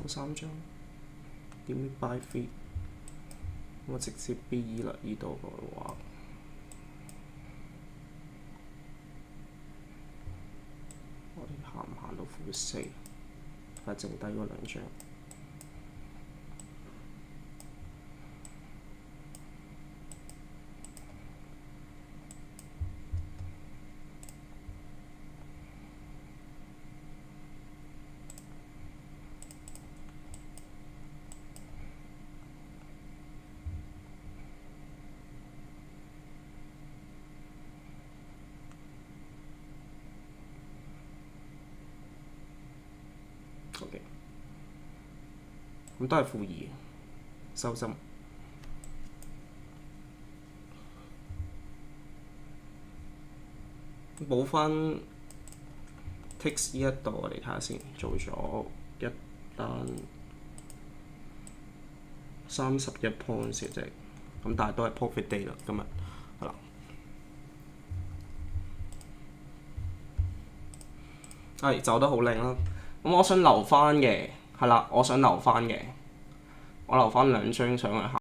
3張，點 buy feed，我直接 B 啦，呢度嘅話，我哋行唔行到負4？係剩低嗰2張。OK， 咁都係負2，收針。補翻 Tix 呢一度，我哋睇下先，做咗一單31 points 嘅啫，咁但係都係 profit day 啦，今日係啦。係走得好靚啦，咁我想留翻嘅係啦，我想留翻嘅，我留翻2張上去。